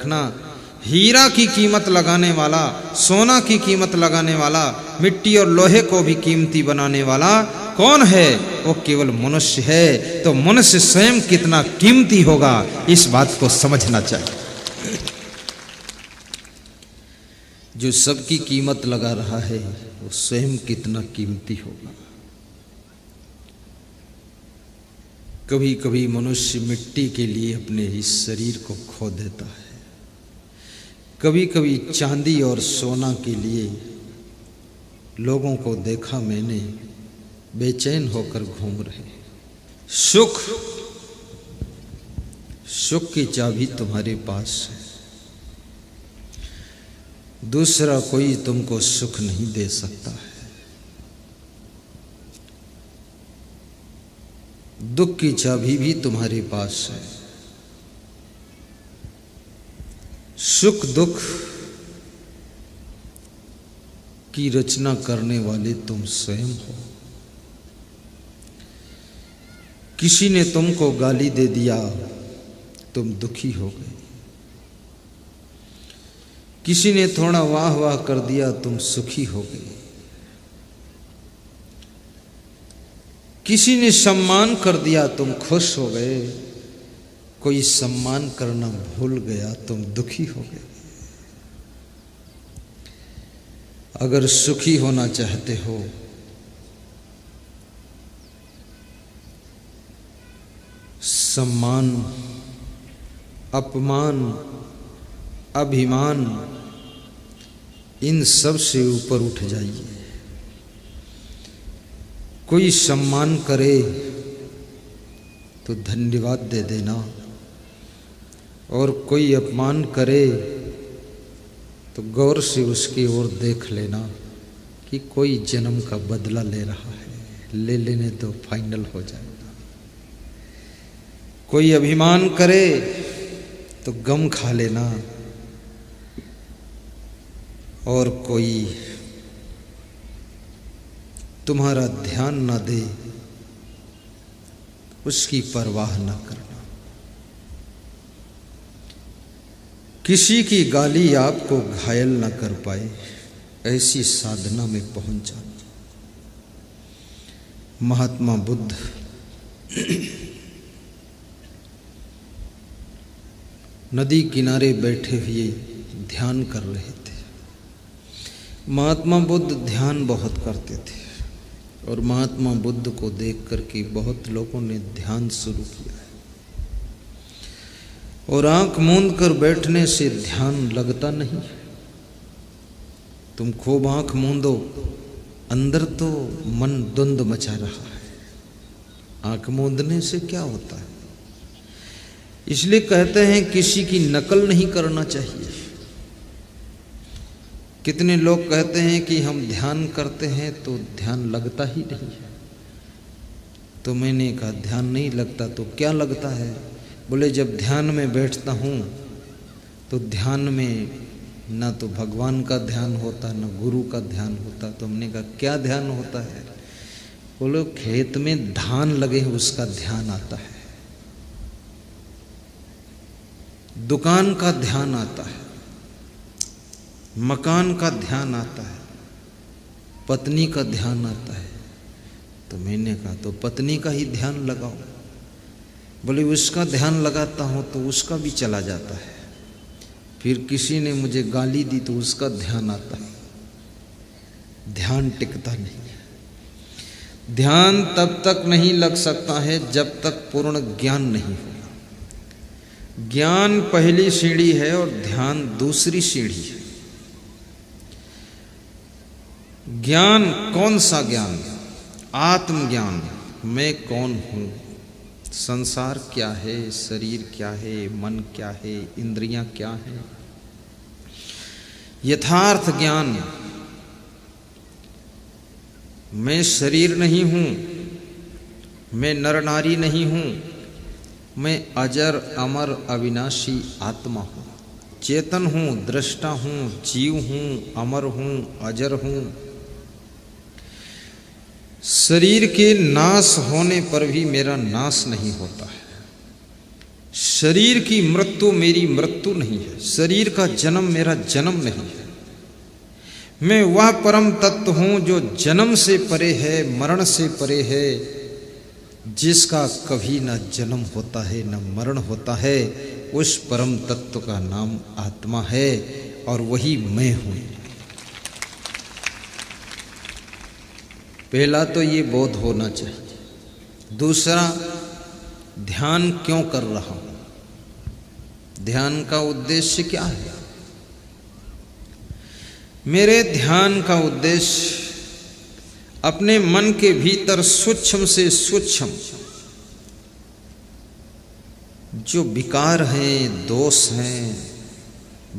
रखना, हीरा की कीमत लगाने वाला, सोना की कीमत लगाने वाला, मिट्टी और लोहे को भी कीमती बनाने वाला कौन है? वो केवल मनुष्य है। तो मनुष्य स्वयं कितना कीमती होगा, इस बात को समझना चाहिए। जो सबकी कीमत लगा रहा है वो स्वयं कितना कीमती होगा। कभी कभी मनुष्य मिट्टी के लिए अपने इस शरीर को खो देता है, कभी कभी चांदी और सोना के लिए लोगों को देखा मैंने बेचैन होकर घूम रहे। सुख की चाबी तुम्हारे पास है, दूसरा कोई तुमको सुख नहीं दे सकता है। दुख की चाबी भी तुम्हारे पास है। सुख दुख की रचना करने वाले तुम स्वयं हो। किसी ने तुमको गाली दे दिया, तुम दुखी हो गए। किसी ने थोड़ा वाह वाह कर दिया, तुम सुखी हो गए। किसी ने सम्मान कर दिया, तुम खुश हो गए। कोई सम्मान करना भूल गया, तुम दुखी हो गए। अगर सुखी होना चाहते हो सम्मान, अपमान, अभिमान, इन सब से ऊपर उठ जाइए। कोई सम्मान करे तो धन्यवाद दे देना, और कोई अपमान करे तो गौर से उसकी ओर देख लेना कि कोई जन्म का बदला ले रहा है, ले लेने तो फाइनल हो जाएगा। कोई अभिमान करे तो गम खा लेना, और कोई तुम्हारा ध्यान ना दे उसकी परवाह ना करना। किसी की गाली आपको घायल ना कर पाए, ऐसी साधना में पहुंच जाना। महात्मा बुद्ध नदी किनारे बैठे हुए ध्यान कर रहे थे। महात्मा बुद्ध ध्यान बहुत करते थे, और महात्मा बुद्ध को देख करके बहुत लोगों ने ध्यान शुरू किया है। और आंख मूंद कर बैठने से ध्यान लगता नहीं। तुम खूब आंख मूंदो, अंदर तो मन द्वंद्व मचा रहा है। आंख मूंदने से क्या होता है? इसलिए कहते हैं किसी की नकल नहीं करना चाहिए। कितने लोग कहते हैं कि हम ध्यान करते हैं तो ध्यान लगता ही नहीं है। तो मैंने कहा ध्यान नहीं लगता तो क्या लगता है? बोले जब ध्यान में बैठता हूँ तो ध्यान में ना तो भगवान का ध्यान होता, ना गुरु का ध्यान होता। तो हमने कहा क्या ध्यान होता है? बोलो खेत में धान लगे उसका ध्यान आता है, दुकान का ध्यान आता है, मकान का ध्यान आता है, पत्नी का ध्यान आता है। तो मैंने कहा तो पत्नी का ही ध्यान लगाओ। बोले उसका ध्यान लगाता हूँ तो उसका भी चला जाता है। फिर किसी ने मुझे गाली दी तो उसका ध्यान आता है। ध्यान टिकता नहीं है। ध्यान तब तक नहीं लग सकता है जब तक पूर्ण ज्ञान नहीं होगा। ज्ञान पहली सीढ़ी है और ध्यान दूसरी सीढ़ी है। ज्ञान कौन सा ज्ञान? आत्मज्ञान। मैं कौन हूँ, संसार क्या है, शरीर क्या है, मन क्या है, इंद्रियां क्या हैं। यथार्थ ज्ञान। मैं शरीर नहीं हूँ, मैं नर नारी नहीं हूँ, मैं अजर अमर अविनाशी आत्मा हूँ। चेतन हूँ, दृष्टा हूँ, जीव हूँ, अमर हूँ, अजर हूँ। शरीर के नाश होने पर भी मेरा नाश नहीं होता है। शरीर की मृत्यु मेरी मृत्यु नहीं है, शरीर का जन्म मेरा जन्म नहीं है। मैं वह परम तत्व हूं जो जन्म से परे है, मरण से परे है, जिसका कभी न जन्म होता है न मरण होता है। उस परम तत्व का नाम आत्मा है और वही मैं हूं। पहला तो ये बोध होना चाहिए। दूसरा, ध्यान क्यों कर रहा हूं, ध्यान का उद्देश्य क्या है। मेरे ध्यान का उद्देश्य अपने मन के भीतर सूक्ष्म से सूक्ष्म जो विकार हैं, दोष हैं,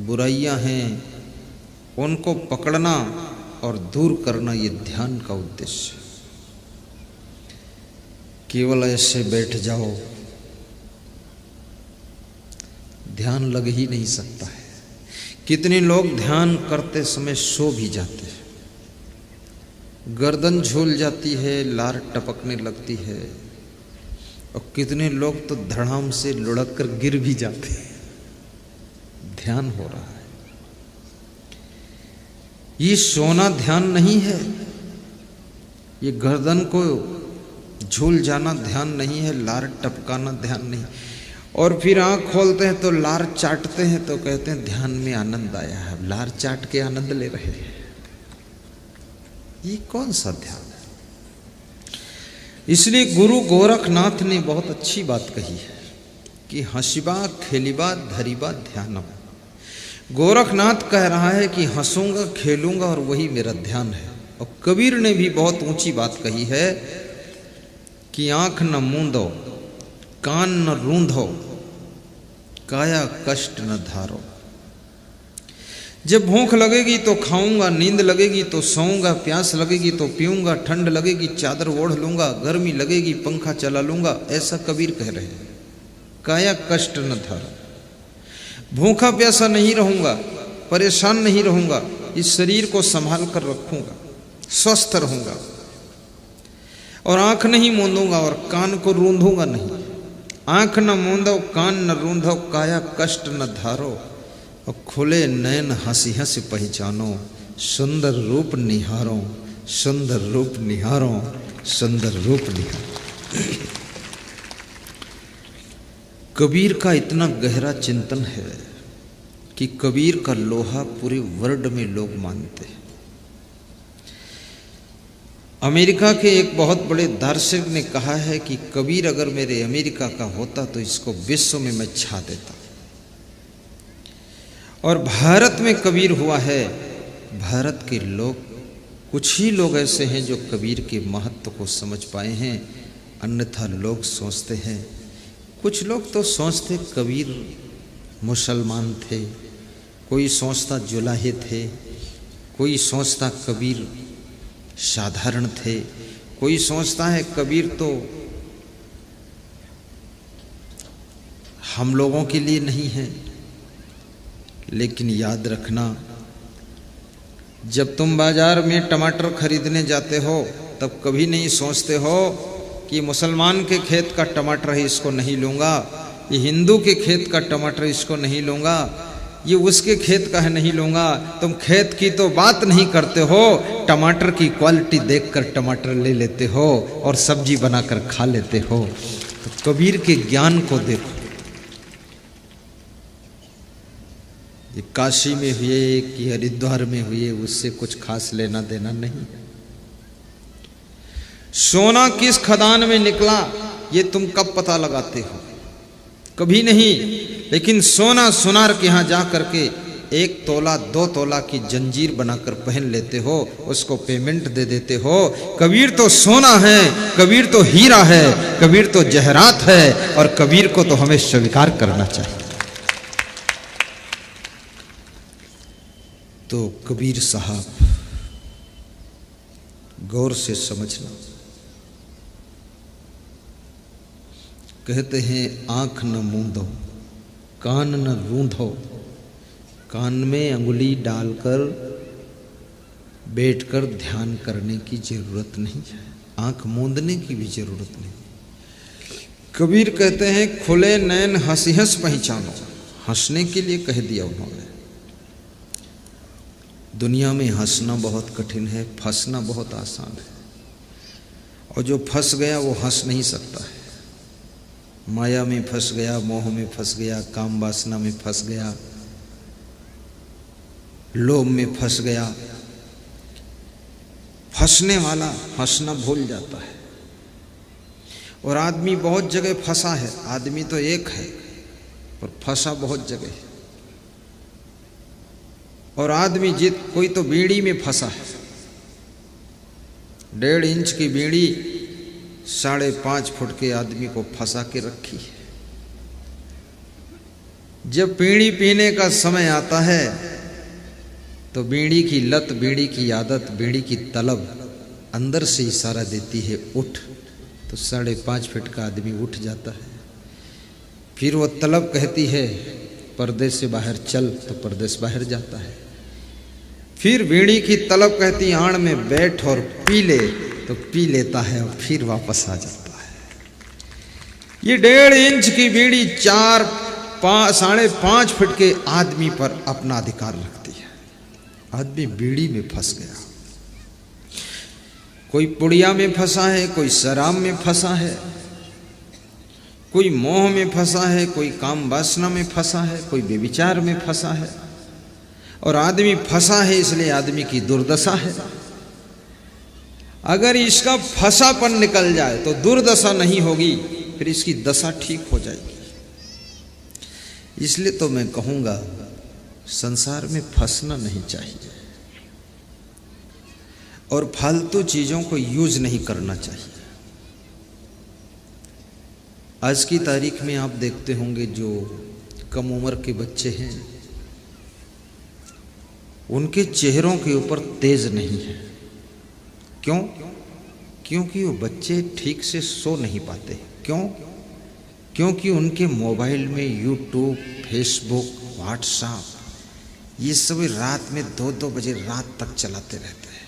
बुराइयां हैं, उनको पकड़ना और दूर करना, ये ध्यान का उद्देश्य। केवल ऐसे बैठ जाओ, ध्यान लग ही नहीं सकता है। कितने लोग ध्यान करते समय सो भी जाते हैं, गर्दन झूल जाती है, लार टपकने लगती है, और कितने लोग तो धड़ाम से लुढ़क कर गिर भी जाते हैं। ध्यान हो रहा है, ये सोना ध्यान नहीं है, ये गर्दन को झूल जाना ध्यान नहीं है, लार टपकाना ध्यान नहीं। और फिर आंख खोलते हैं तो लार चाटते हैं तो कहते हैं ध्यान में आनंद आया है, लार चाट के आनंद ले रहे हैं। ये कौन सा ध्यान है। इसलिए गुरु गोरखनाथ ने बहुत अच्छी बात कही है कि हंसिबा खेलिबा धरिबा ध्यानम। गोरखनाथ कह रहा है कि हंसूंगा खेलूंगा और वही मेरा ध्यान है। और कबीर ने भी बहुत ऊंची बात कही है कि आंख न मूंदो, कान न रूंधो, काया कष्ट न धारो। जब भूख लगेगी तो खाऊंगा, नींद लगेगी तो सोऊंगा, प्यास लगेगी तो पीऊंगा, ठंड लगेगी चादर ओढ़ लूंगा, गर्मी लगेगी पंखा चला लूंगा, ऐसा कबीर कह रहे हैं। काया कष्ट न धारो, भूखा प्यासा नहीं रहूंगा, परेशान नहीं रहूंगा, इस शरीर को संभाल कर रखूंगा, स्वस्थ रहूंगा। और आंख नहीं मूंदूंगा और कान को रूंधूंगा नहीं। आंख न मूंदो, कान न रूंधो, काया कष्ट न धारो, और खुले नयन हंसी हंसी पहचानो, सुंदर रूप निहारो, सुंदर रूप निहारो, सुंदर रूप निहारो। कबीर का इतना गहरा चिंतन है कि कबीर का लोहा पूरे वर्ल्ड में लोग मानते हैं। अमेरिका के एक बहुत बड़े दार्शनिक ने कहा है कि कबीर अगर मेरे अमेरिका का होता तो इसको विश्व में मैं छा देता। और भारत में कबीर हुआ है। भारत के लोग, कुछ ही लोग ऐसे हैं जो कबीर के महत्व को समझ पाए हैं, अन्यथा लोग सोचते हैं, कुछ लोग तो सोचते कबीर मुसलमान थे, कोई सोचता जुलाहे थे, कोई सोचता कबीर साधारण थे, कोई सोचता है कबीर तो हम लोगों के लिए नहीं है। लेकिन याद रखना, जब तुम बाजार में टमाटर खरीदने जाते हो तब कभी नहीं सोचते हो कि मुसलमान के खेत का टमाटर है इसको नहीं लूँगा, ये हिंदू के खेत का टमाटर इसको नहीं लूँगा, ये उसके खेत का है नहीं लूँगा। तुम खेत की तो बात नहीं करते हो, टमाटर की क्वालिटी देखकर टमाटर ले लेते हो और सब्जी बनाकर खा लेते हो। तो कबीर के ज्ञान को देखो, ये काशी में हुए कि हरिद्वार में हुए, उससे कुछ खास लेना देना नहीं। सोना किस खदान में निकला ये तुम कब पता लगाते हो? कभी नहीं। लेकिन सोना सुनार के यहाँ जा करके 1 तोला 2 तोला की जंजीर बनाकर पहन लेते हो, उसको पेमेंट दे देते हो। कबीर तो सोना है, कबीर तो हीरा है, कबीर तो जहरात है, और कबीर को तो हमें स्वीकार करना चाहिए। तो कबीर साहब गौर से समझना, कहते हैं आंख न मूंदो, कान न रूंधो, कान में अंगुली डालकर बैठकर ध्यान करने की जरूरत नहीं है, आंख मूंदने की भी जरूरत नहीं। कबीर कहते हैं खुले नैन हंसी हंस पहचानो, हंसने के लिए कह दिया उन्होंने। दुनिया में हंसना बहुत कठिन है, फंसना बहुत आसान है। और जो फंस गया वो हंस नहीं सकता है। माया में फंस गया, मोह में फंस गया, काम वासना में फंस गया, लोभ में फंस गया, फंसने वाला हंसना भूल जाता है। और आदमी बहुत जगह फंसा है, आदमी तो एक है पर फंसा बहुत जगह है। और आदमी कोई तो बीड़ी में फंसा है, 1.5 इंच की बीड़ी 5.5 फुट के आदमी को फंसा के रखी है। जब बीड़ी पीने का समय आता है तो बीड़ी की लत, बीड़ी की आदत, बीड़ी की तलब अंदर से इशारा देती है उठ, तो 5.5 फुट का आदमी उठ जाता है। फिर वो तलब कहती है पर्दे से बाहर चल, तो पर्दे से बाहर जाता है। फिर बीड़ी की तलब कहती आड़ में बैठ और पी ले, तो पी लेता है और फिर वापस आ जाता है। ये 1.5 इंच की बीड़ी 5.5 फुट के आदमी पर अपना अधिकार रखती है। आदमी बीड़ी में फंस गया, कोई पुड़िया में फंसा है, कोई शराब में फंसा है, कोई मोह में फंसा है, कोई काम वासना में फंसा है, कोई व्यभिचार में फंसा है। और आदमी फंसा है इसलिए आदमी की दुर्दशा है। अगर इसका फंसापन निकल जाए तो दुर्दशा नहीं होगी, फिर इसकी दशा ठीक हो जाएगी। इसलिए तो मैं कहूंगा संसार में फंसना नहीं चाहिए और फालतू चीजों को यूज नहीं करना चाहिए। आज की तारीख में आप देखते होंगे जो कम उम्र के बच्चे हैं उनके चेहरों के ऊपर तेज नहीं है। क्यों? क्योंकि वो बच्चे ठीक से सो नहीं पाते। क्यों? क्योंकि उनके मोबाइल में यूट्यूब, फेसबुक, व्हाट्सएप ये सब रात में 2-2 बजे रात तक चलाते रहते हैं,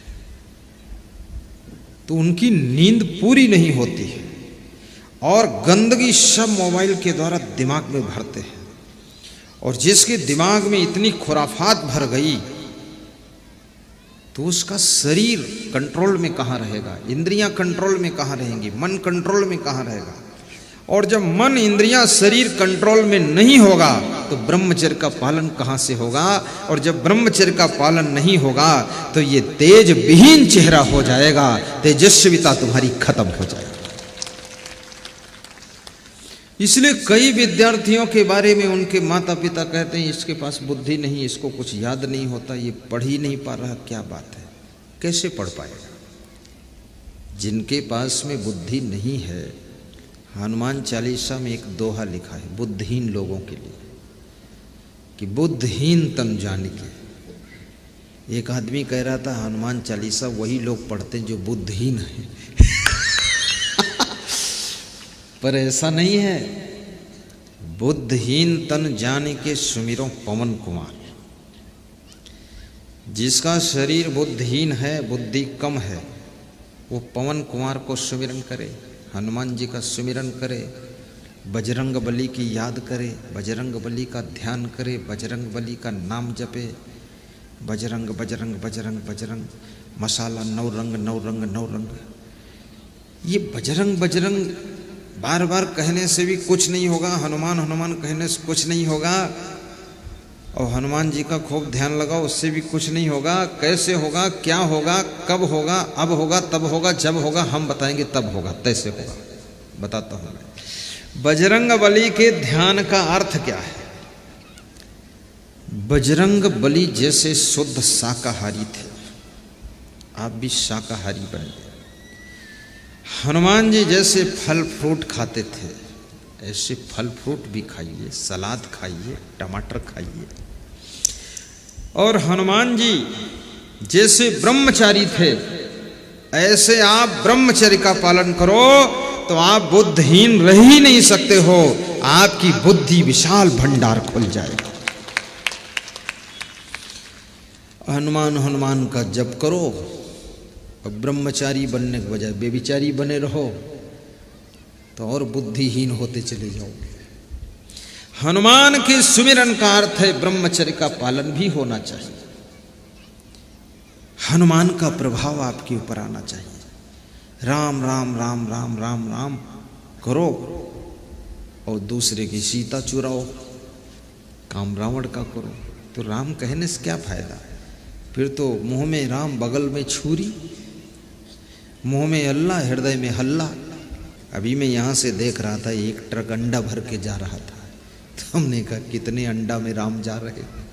तो उनकी नींद पूरी नहीं होती है और गंदगी सब मोबाइल के द्वारा दिमाग में भरते हैं। और जिसके दिमाग में इतनी खुराफात भर गई तो उसका शरीर कंट्रोल में कहाँ रहेगा, इंद्रियां कंट्रोल में कहाँ रहेंगी, मन कंट्रोल में कहाँ रहेगा। और जब मन, इंद्रियां, शरीर कंट्रोल में नहीं होगा तो ब्रह्मचर्य का पालन कहाँ से होगा। और जब ब्रह्मचर्य का पालन नहीं होगा तो ये तेज विहीन चेहरा हो जाएगा, तेजस्विता तुम्हारी खत्म हो जाएगी। इसलिए कई विद्यार्थियों के बारे में उनके माता पिता कहते हैं इसके पास बुद्धि नहीं, इसको कुछ याद नहीं होता, ये पढ़ ही नहीं पा रहा। क्या बात है, कैसे पढ़ पाएगा? जिनके पास में बुद्धि नहीं है, हनुमान चालीसा में एक दोहा लिखा है बुद्धिहीन लोगों के लिए कि बुद्धिहीन तन जानिके। एक आदमी कह रहा था हनुमान चालीसा वही लोग पढ़ते हैं जो बुद्धिहीन हैं। पर ऐसा नहीं है। बुद्धिहीन तन जानिके सुमिरो पवन कुमार। जिसका शरीर बुद्धिहीन है, बुद्धि कम है, वो पवन कुमार को सुमिरन करे, हनुमान जी का सुमिरन करे, बजरंग बली की याद करे, बजरंग बली का ध्यान करे, बजरंग बली का नाम जपे। बजरंग बजरंग बजरंग बजरंग, मसाला 9 रंग 9 रंग 9 रंग। ये बजरंग बजरंग बार बार कहने से भी कुछ नहीं होगा, हनुमान हनुमान कहने से कुछ नहीं होगा। और हनुमान जी का खूब ध्यान लगाओ, उससे भी कुछ नहीं होगा। कैसे होगा, क्या होगा, कब होगा, अब होगा, तब होगा, जब होगा हम बताएंगे, तब होगा, तैसे होगा। बताता हूं मैं बजरंग बली के ध्यान का अर्थ क्या है। बजरंग बली जैसे शुद्ध शाकाहारी थे, आप भी शाकाहारी बने। हनुमान जी जैसे फल फ्रूट खाते थे, ऐसे फल फ्रूट भी खाइए, सलाद खाइए, टमाटर खाइए। और हनुमान जी जैसे ब्रह्मचारी थे, ऐसे आप ब्रह्मचर्य का पालन करो तो आप बुद्धिहीन रह ही नहीं सकते हो। आपकी बुद्धि विशाल भंडार खुल जाएगा। हनुमान हनुमान का जप करो और ब्रह्मचारी बनने के बजाय बेविचारी बने रहो तो और बुद्धिहीन होते चले जाओगे। हनुमान के सुमिरन का अर्थ है ब्रह्मचर्य का पालन भी होना चाहिए। हनुमान का प्रभाव आपके ऊपर आना चाहिए। राम राम राम राम राम राम करो और दूसरे की सीता चुराओ, काम रावण का करो, तो राम कहने से क्या फायदा? फिर तो मुंह में राम बगल में छुरी, मुंह में अल्लाह हृदय में हल्ला। अभी मैं यहाँ से देख रहा था, एक ट्रक अंडा भर के जा रहा था, तो हमने कहा कितने अंडा में राम जा रहे हैं,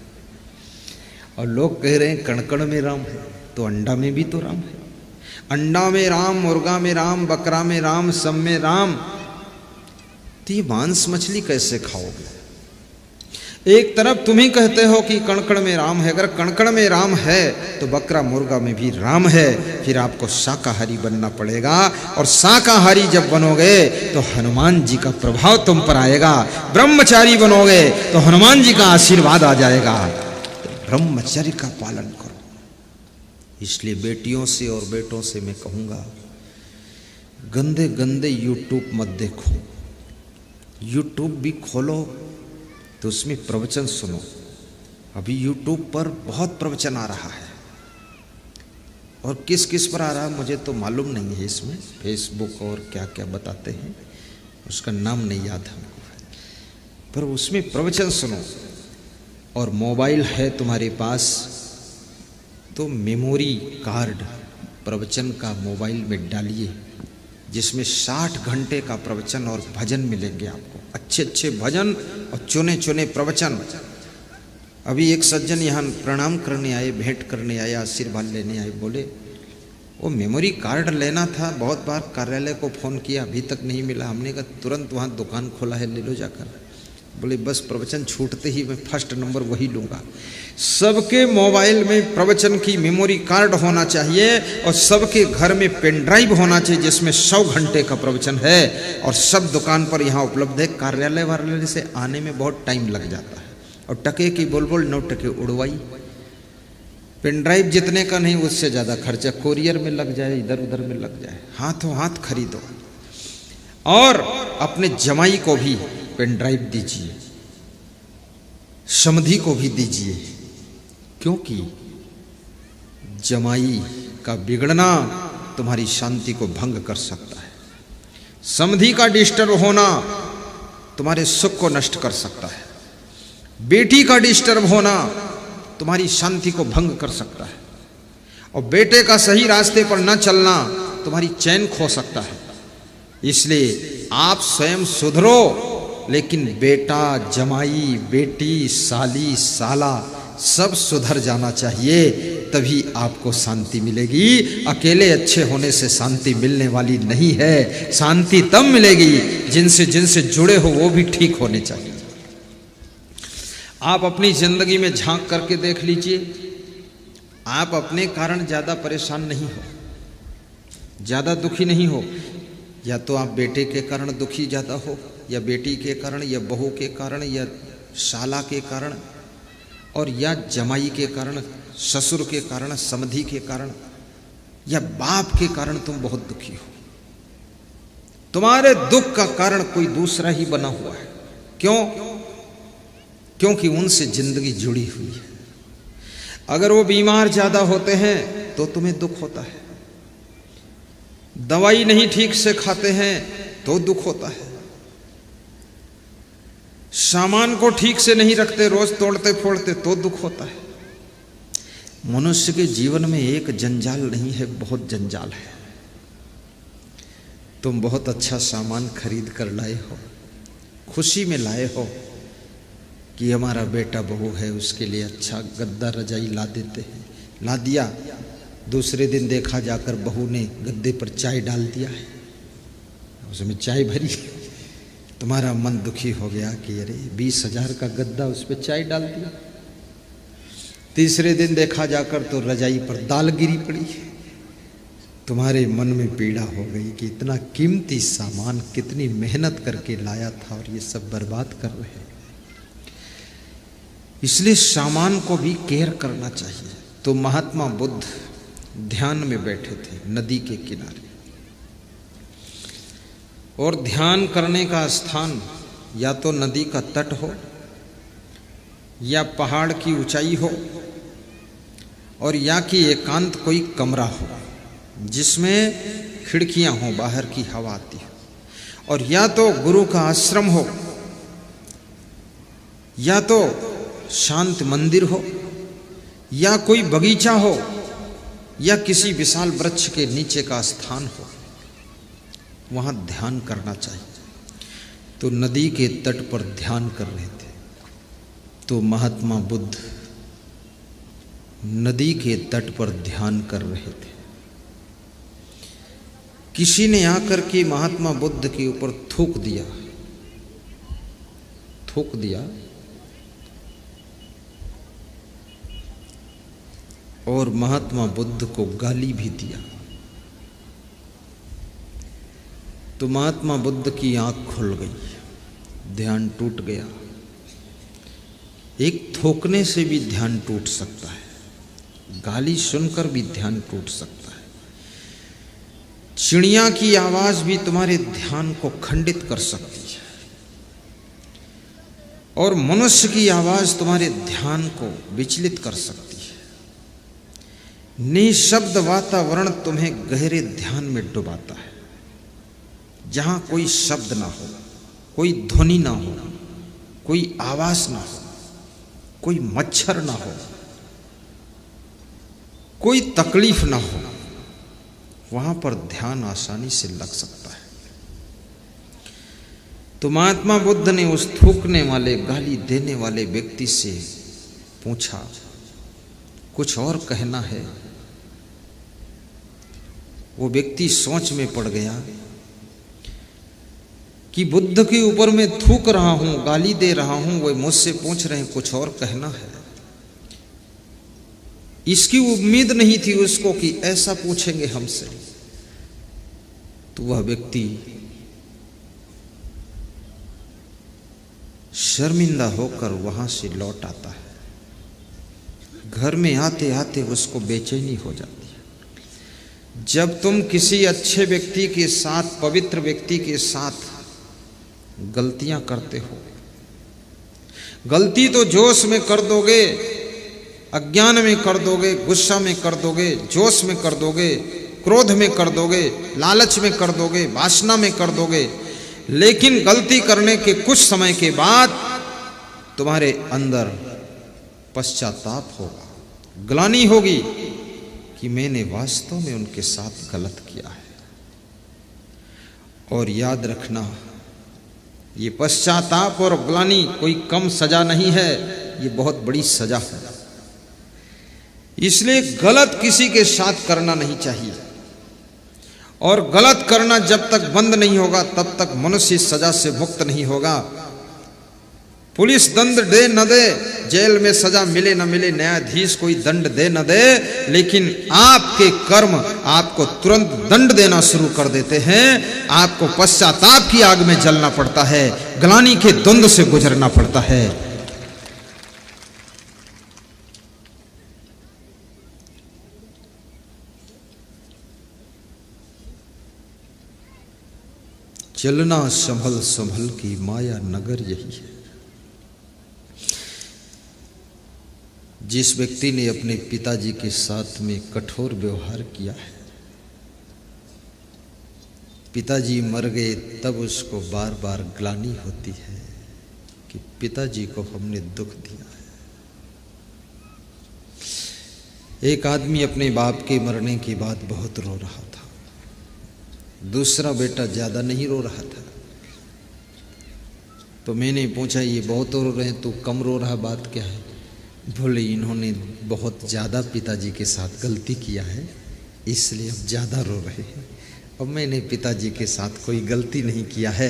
और लोग कह रहे हैं कणकण में राम है, तो अंडा में भी तो राम है। अंडा में राम, मुर्गा में राम, बकरा में राम, सब में राम, तो ये मांस मछली कैसे खाओगे? एक तरफ तुम ही कहते हो कि कणकण में राम है, अगर कणकण में राम है तो बकरा मुर्गा में भी राम है। फिर आपको शाकाहारी बनना पड़ेगा, और शाकाहारी जब बनोगे तो हनुमान जी का प्रभाव तुम पर आएगा। ब्रह्मचारी बनोगे तो हनुमान जी का आशीर्वाद आ जाएगा। तो ब्रह्मचर्य का पालन करो। इसलिए बेटियों से और बेटों से मैं कहूँगा, गंदे गंदे यूट्यूब मत देखो। यूट्यूब भी खोलो तो उसमें प्रवचन सुनो। अभी यूट्यूब पर बहुत प्रवचन आ रहा है, और किस किस पर आ रहा है मुझे तो मालूम नहीं है। इसमें फेसबुक और क्या क्या बताते हैं, उसका नाम नहीं याद हमको, पर उसमें प्रवचन सुनो। और मोबाइल है तुम्हारे पास तो मेमोरी कार्ड प्रवचन का मोबाइल में डालिए, जिसमें 60 घंटे का प्रवचन और भजन मिलेंगे आपको, अच्छे अच्छे भजन और चुने चुने प्रवचन। अभी एक सज्जन यहाँ प्रणाम करने आए, भेंट करने आए, आशीर्वाद लेने आए, बोले वो मेमोरी कार्ड लेना था, बहुत बार कार्यालय को फ़ोन किया, अभी तक नहीं मिला। हमने कहा तुरंत वहाँ दुकान खोला है, ले लो जाकर। बोले बस प्रवचन छूटते ही मैं फर्स्ट नंबर वही लूँगा। सबके मोबाइल में प्रवचन की मेमोरी कार्ड होना चाहिए, और सबके घर में पेन ड्राइव होना चाहिए जिसमें 100 घंटे का प्रवचन है, और सब दुकान पर यहाँ उपलब्ध है। कार्यालय वाले से आने में बहुत टाइम लग जाता है, और टके की बोल 9 टके उड़वाई। पेन ड्राइव जितने का नहीं उससे ज़्यादा खर्चा कोरियर में लग जाए, इधर उधर में लग जाए। हाथों हाथ खरीदो, और अपने जमाई को भी पेन ड्राइव दीजिए, समधी को भी दीजिए, क्योंकि जमाई का बिगड़ना तुम्हारी शांति को भंग कर सकता है। समधी का डिस्टर्ब होना तुम्हारे सुख को नष्ट कर सकता है। बेटी का डिस्टर्ब होना तुम्हारी शांति को भंग कर सकता है, और बेटे का सही रास्ते पर न चलना तुम्हारी चैन खो सकता है। इसलिए आप स्वयं सुधरो, लेकिन बेटा, जमाई, बेटी, साली, साला सब सुधर जाना चाहिए, तभी आपको शांति मिलेगी। अकेले अच्छे होने से शांति मिलने वाली नहीं है। शांति तब मिलेगी जिनसे जिनसे जुड़े हो वो भी ठीक होने चाहिए। आप अपनी जिंदगी में झांक करके देख लीजिए, आप अपने कारण ज़्यादा परेशान नहीं हो, ज़्यादा दुखी नहीं हो। या तो आप बेटे के कारण दुखी ज़्यादा हो, या बेटी के कारण, या बहू के कारण, या साला के कारण, और या जमाई के कारण, ससुर के कारण, समधी के कारण, या बाप के कारण तुम बहुत दुखी हो। तुम्हारे दुख का कारण कोई दूसरा ही बना हुआ है। क्यों? क्योंकि उनसे जिंदगी जुड़ी हुई है। अगर वो बीमार ज्यादा होते हैं तो तुम्हें दुख होता है, दवाई नहीं ठीक से खाते हैं तो दुख होता है, सामान को ठीक से नहीं रखते, रोज तोड़ते फोड़ते तो दुख होता है। मनुष्य के जीवन में एक जंजाल नहीं है, बहुत जंजाल है। तुम बहुत अच्छा सामान खरीद कर लाए हो, खुशी में लाए हो कि हमारा बेटा बहू है, उसके लिए अच्छा गद्दा रजाई ला देते हैं, ला दिया। दूसरे दिन देखा जाकर बहू ने गद्दे पर चाय डाल दिया है, उसमें चाय भरी, तुम्हारा मन दुखी हो गया कि अरे 20,000 का गद्दा, उस पर चाय डाल दिया। तीसरे दिन देखा जाकर तो रजाई पर दाल गिरी पड़ी, तुम्हारे मन में पीड़ा हो गई कि इतना कीमती सामान कितनी मेहनत करके लाया था और ये सब बर्बाद कर रहे हैं। इसलिए सामान को भी केयर करना चाहिए। तो महात्मा बुद्ध ध्यान में बैठे थे नदी के किनारे, और ध्यान करने का स्थान या तो नदी का तट हो या पहाड़ की ऊंचाई हो और या कि एकांत कोई कमरा हो जिसमें खिड़कियां हो, बाहर की हवा आती हो, और या तो गुरु का आश्रम हो या तो शांत मंदिर हो या कोई बगीचा हो या किसी विशाल वृक्ष के नीचे का स्थान हो, वहां ध्यान करना चाहिए। तो नदी के तट पर ध्यान कर रहे थे। तो महात्मा बुद्ध नदी के तट पर ध्यान कर रहे थे। किसी ने आकर के महात्मा बुद्ध के ऊपर थूक दिया और महात्मा बुद्ध को गाली भी दिया। तो महात्मा बुद्ध की आंख खुल गई, ध्यान टूट गया। एक थूकने से भी ध्यान टूट सकता है, गाली सुनकर भी ध्यान टूट सकता है। चिड़िया की आवाज भी तुम्हारे ध्यान को खंडित कर सकती है और मनुष्य की आवाज तुम्हारे ध्यान को विचलित कर सकती है। निशब्द वातावरण तुम्हें गहरे ध्यान में डुबाता है, जहां कोई शब्द ना हो, कोई ध्वनि ना हो, कोई आवाज ना हो, कोई मच्छर ना हो, कोई तकलीफ ना हो, वहां पर ध्यान आसानी से लग सकता है। तो महात्मा बुद्ध ने उस थूकने वाले, गाली देने वाले व्यक्ति से पूछा, कुछ और कहना है? वो व्यक्ति सोच में पड़ गया कि बुद्ध के ऊपर मैं थूक रहा हूं, गाली दे रहा हूं, वो मुझसे पूछ रहे हैं कुछ और कहना है। इसकी उम्मीद नहीं थी उसको कि ऐसा पूछेंगे हमसे। तो वह व्यक्ति शर्मिंदा होकर वहां से लौट आता है। घर में आते आते उसको बेचैनी हो जाती है। जब तुम किसी अच्छे व्यक्ति के साथ, पवित्र व्यक्ति के साथ गलतियां करते हो, गलती तो जोश में कर दोगे, अज्ञान में कर दोगे, गुस्सा में कर दोगे, जोश में कर दोगे, क्रोध में कर दोगे, लालच में कर दोगे, वासना में कर दोगे, लेकिन गलती करने के कुछ समय के बाद तुम्हारे अंदर पश्चाताप होगा, ग्लानि होगी कि मैंने वास्तव में उनके साथ गलत किया है। और याद रखना, ये पश्चाताप और ग्लानि कोई कम सजा नहीं है, ये बहुत बड़ी सजा है। इसलिए गलत किसी के साथ करना नहीं चाहिए, और गलत करना जब तक बंद नहीं होगा तब तक मनुष्य इस सजा से मुक्त नहीं होगा। पुलिस दंड दे न दे, जेल में सजा मिले न मिले, न्यायाधीश कोई दंड दे न दे, लेकिन आपके कर्म आपको तुरंत दंड देना शुरू कर देते हैं। आपको पश्चाताप की आग में जलना पड़ता है, ग्लानि के द्वंद्व से गुजरना पड़ता है। चलना संभल संभल की माया नगर यही है। जिस व्यक्ति ने अपने पिताजी के साथ में कठोर व्यवहार किया है, पिताजी मर गए तब उसको बार बार ग्लानि होती है कि पिताजी को हमने दुख दिया है। एक आदमी अपने बाप के मरने के बाद बहुत रो रहा था, दूसरा बेटा ज्यादा नहीं रो रहा था। तो मैंने पूछा, ये बहुत रो रहे हैं, तू कम रो रहा, बात क्या है? बोले, इन्होंने बहुत ज़्यादा पिताजी के साथ गलती किया है, इसलिए अब ज़्यादा रो रहे हैं। अब मैंने पिताजी के साथ कोई गलती नहीं किया है,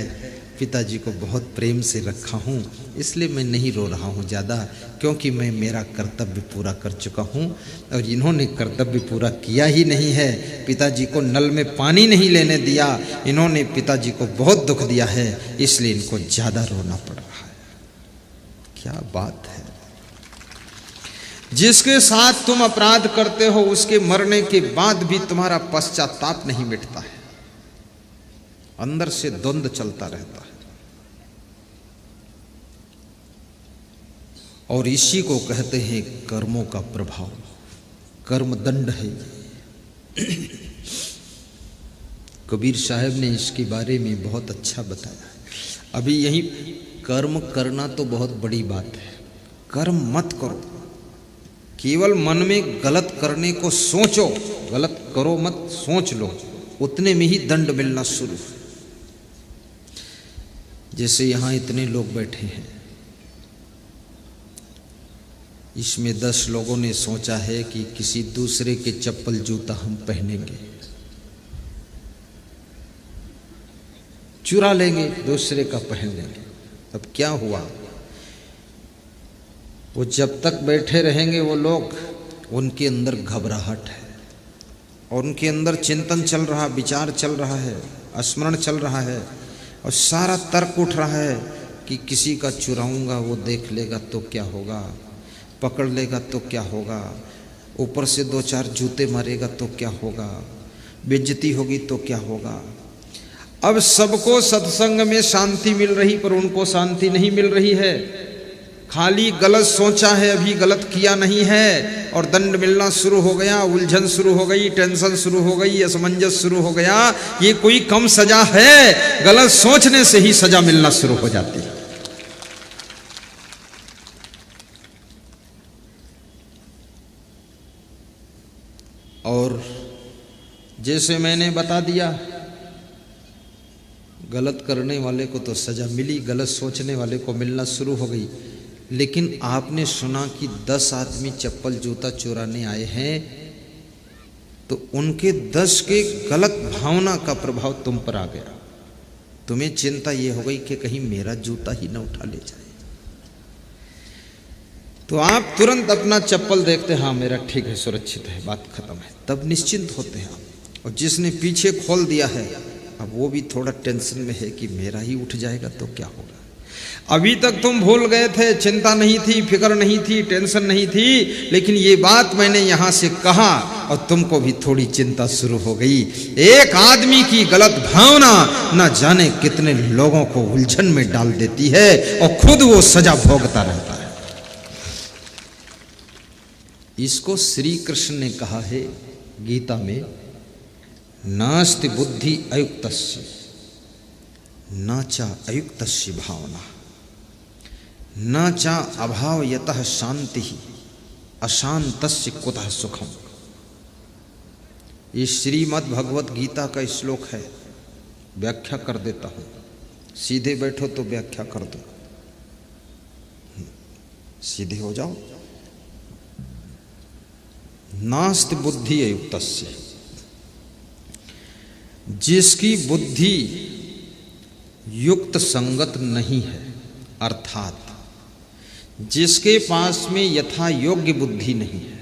पिताजी को बहुत प्रेम से रखा हूँ, इसलिए मैं नहीं रो रहा हूँ ज़्यादा, क्योंकि मैं मेरा कर्तव्य पूरा कर चुका हूँ और इन्होंने कर्तव्य पूरा किया ही नहीं है। पिताजी को नल में पानी नहीं लेने दिया, इन्होंने पिताजी को बहुत दुख दिया है, इसलिए इनको ज़्यादा रोना पड़ रहा है। क्या बात है! जिसके साथ तुम अपराध करते हो उसके मरने के बाद भी तुम्हारा पश्चाताप नहीं मिटता है। अंदर से द्वंद्व चलता रहता है। और इसी को कहते हैं कर्मों का प्रभाव, कर्म दंड है। कबीर साहब ने इसके बारे में बहुत अच्छा बताया। अभी यही कर्म करना तो बहुत बड़ी बात है, कर्म मत करो, केवल मन में गलत करने को सोचो, गलत करो मत, सोच लो, उतने में ही दंड मिलना शुरू। जैसे यहाँ इतने लोग बैठे हैं, इसमें 10 लोगों ने सोचा है कि किसी दूसरे के चप्पल जूता हम पहनेंगे, चुरा लेंगे, दूसरे का पहन लेंगे। अब क्या हुआ, वो जब तक बैठे रहेंगे वो लोग, उनके अंदर घबराहट है और उनके अंदर चिंतन चल रहा, विचार चल रहा है, स्मरण चल रहा है और सारा तर्क उठ रहा है कि किसी का चुराऊंगा, वो देख लेगा तो क्या होगा, पकड़ लेगा तो क्या होगा, ऊपर से 2-4 जूते मारेगा तो क्या होगा, बेइज्जती होगी तो क्या होगा। अब सबको सत्संग में शांति मिल रही पर उनको शांति नहीं मिल रही है। खाली गलत सोचा है, अभी गलत किया नहीं है और दंड मिलना शुरू हो गया, उलझन शुरू हो गई, टेंशन शुरू हो गई, असमंजस शुरू हो गया। ये कोई कम सजा है? गलत सोचने से ही सजा मिलना शुरू हो जाती है। और जैसे मैंने बता दिया, गलत करने वाले को तो सजा मिली, गलत सोचने वाले को मिलना शुरू हो गई। लेकिन आपने सुना कि 10 आदमी चप्पल जूता चुराने आए हैं, तो उनके 10 के गलत भावना का प्रभाव तुम पर आ गया। तुम्हें चिंता ये हो गई कि कहीं मेरा जूता ही ना उठा ले जाए, तो आप तुरंत अपना चप्पल देखते, हाँ मेरा ठीक है, सुरक्षित है, बात खत्म है, तब निश्चिंत होते हैं आप। और जिसने पीछे खोल दिया है, अब वो भी थोड़ा टेंशन में है कि मेरा ही उठ जाएगा तो क्या होगा। अभी तक तुम भूल गए थे, चिंता नहीं थी, फिक्र नहीं थी, टेंशन नहीं थी, लेकिन ये बात मैंने यहां से कहा और तुमको भी थोड़ी चिंता शुरू हो गई। एक आदमी की गलत भावना न जाने कितने लोगों को उलझन में डाल देती है और खुद वो सजा भोगता रहता है। इसको श्री कृष्ण ने कहा है गीता में, नास्ति बुद्धि अयुक्तस्य न चा अयुक्तस्य भावना न चा अभावयतः शांति अशांतस्य कुतः सुखम। ये श्रीमद् भगवत गीता का श्लोक है, व्याख्या कर देता हूं। सीधे बैठो तो व्याख्या कर दो, सीधे हो जाओ। नास्ति बुद्धि अयुक्तस्य, जिसकी बुद्धि युक्त संगत नहीं है, अर्थात जिसके पास में यथा योग्य बुद्धि नहीं है।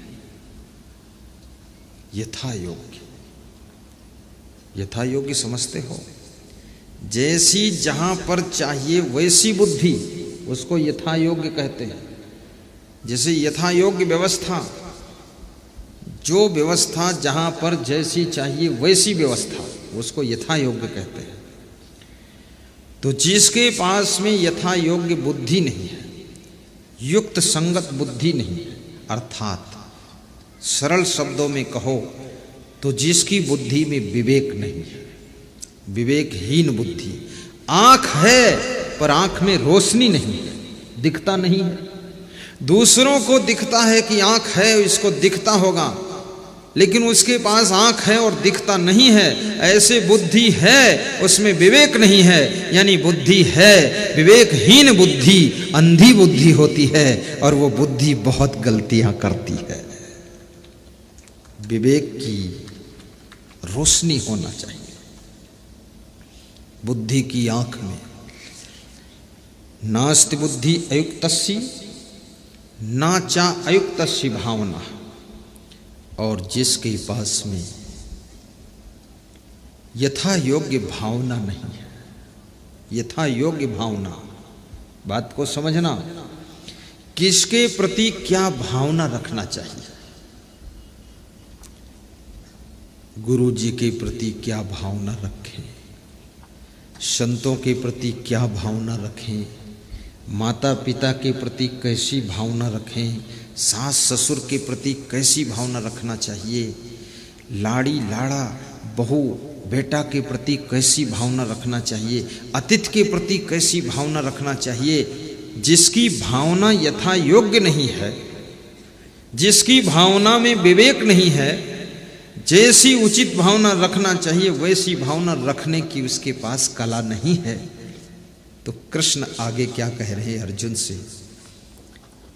यथा योग्य, यथा योग्य समझते हो? जैसी जहां पर चाहिए वैसी बुद्धि, उसको यथा योग्य कहते हैं। जैसे यथा योग्य व्यवस्था, जो व्यवस्था जहां पर जैसी चाहिए वैसी व्यवस्था, उसको यथा योग्य कहते हैं। तो जिसके पास में यथा योग्य बुद्धि नहीं है, युक्त संगत बुद्धि नहीं है, अर्थात सरल शब्दों में कहो तो जिसकी बुद्धि में विवेक नहीं है, विवेकहीन बुद्धि। आंख है पर आंख में रोशनी नहीं है, दिखता नहीं है। दूसरों को दिखता है कि आंख है, इसको दिखता होगा, लेकिन उसके पास आंख है और दिखता नहीं है। ऐसे बुद्धि है, उसमें विवेक नहीं है, यानी बुद्धि है, विवेकहीन बुद्धि अंधी बुद्धि होती है और वो बुद्धि बहुत गलतियां करती है। विवेक की रोशनी होना चाहिए बुद्धि की आंख में। नास्ति बुद्धि अयुक्तस्य न चा अयुक्तस्य भावना, और जिसके पास में यथा योग्य भावना नहीं है। यथा योग्य भावना, बात को समझना, किसके प्रति क्या भावना रखना चाहिए। गुरु जी के प्रति क्या भावना रखें, संतों के प्रति क्या भावना रखें, माता पिता के प्रति कैसी भावना रखें, सास ससुर के प्रति कैसी भावना रखना चाहिए, लाड़ी लाड़ा बहू बेटा के प्रति कैसी भावना रखना चाहिए, अतिथि के प्रति कैसी भावना रखना चाहिए। जिसकी भावना यथा योग्य नहीं है, जिसकी भावना में विवेक नहीं है, जैसी उचित भावना रखना चाहिए वैसी भावना रखने की उसके पास कला नहीं है, तो कृष्ण आगे क्या कह रहे हैं अर्जुन से,